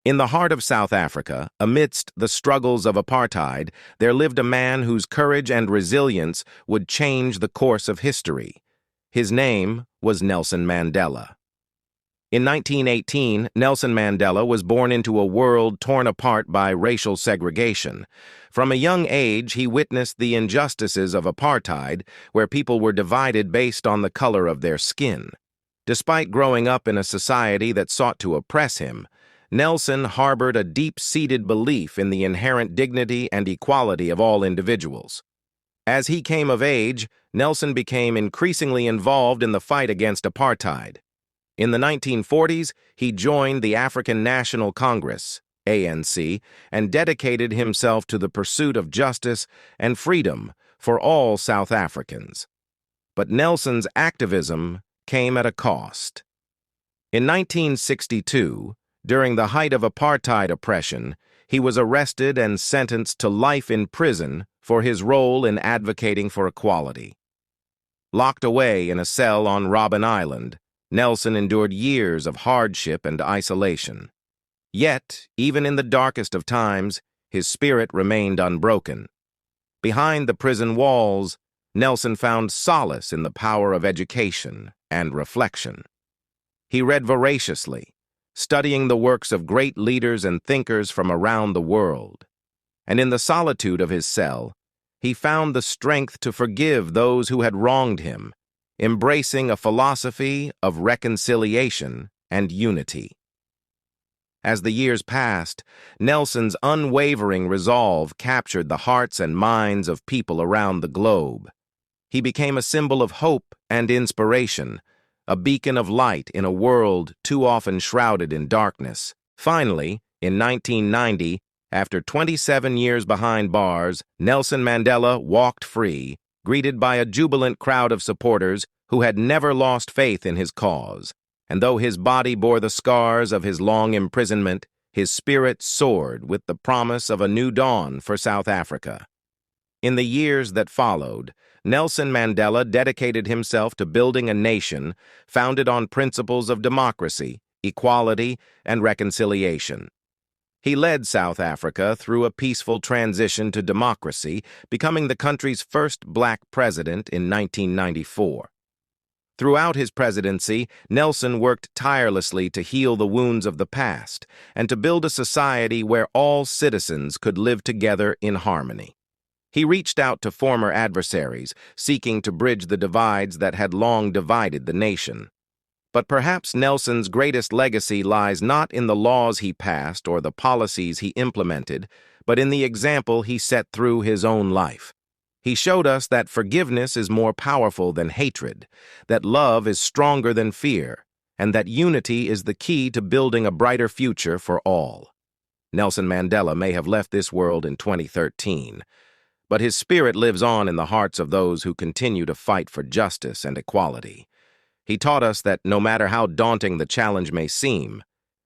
In the heart of South Africa, amidst the struggles of apartheid, there lived a man whose courage and resilience would change the course of history. His name was Nelson Mandela. In 1918, Nelson Mandela was born into a world torn apart by racial segregation. From a young age, he witnessed the injustices of apartheid, where people were divided based on the color of their skin. Despite growing up in a society that sought to oppress him, Nelson harbored a deep-seated belief in the inherent dignity and equality of all individuals. As he came of age, Nelson became increasingly involved in the fight against apartheid. In the 1940s, he joined the African National Congress, ANC, and dedicated himself to the pursuit of justice and freedom for all South Africans. But Nelson's activism came at a cost. In 1962, during the height of apartheid oppression, he was arrested and sentenced to life in prison for his role in advocating for equality. Locked away in a cell on Robben Island, Nelson endured years of hardship and isolation. Yet, even in the darkest of times, his spirit remained unbroken. Behind the prison walls, Nelson found solace in the power of education and reflection. He read voraciously, studying the works of great leaders and thinkers from around the world. And in the solitude of his cell, he found the strength to forgive those who had wronged him, embracing a philosophy of reconciliation and unity. As the years passed, Nelson's unwavering resolve captured the hearts and minds of people around the globe. He became a symbol of hope and inspiration, a beacon of light in a world too often shrouded in darkness. Finally, in 1990, after 27 years behind bars, Nelson Mandela walked free, greeted by a jubilant crowd of supporters who had never lost faith in his cause. And though his body bore the scars of his long imprisonment, his spirit soared with the promise of a new dawn for South Africa. In the years that followed, Nelson Mandela dedicated himself to building a nation founded on principles of democracy, equality, and reconciliation. He led South Africa through a peaceful transition to democracy, becoming the country's first black president in 1994. Throughout his presidency, Nelson worked tirelessly to heal the wounds of the past and to build a society where all citizens could live together in harmony. He reached out to former adversaries, seeking to bridge the divides that had long divided the nation. But perhaps Nelson's greatest legacy lies not in the laws he passed or the policies he implemented, but in the example he set through his own life. He showed us that forgiveness is more powerful than hatred, that love is stronger than fear, and that unity is the key to building a brighter future for all. Nelson Mandela may have left this world in 2013, but his spirit lives on in the hearts of those who continue to fight for justice and equality. He taught us that no matter how daunting the challenge may seem,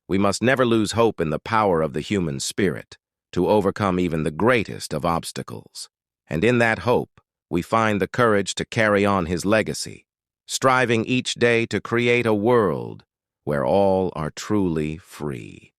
we must never lose hope in the power of the human spirit to overcome even the greatest of obstacles. And in that hope, we find the courage to carry on his legacy, striving each day to create a world where all are truly free.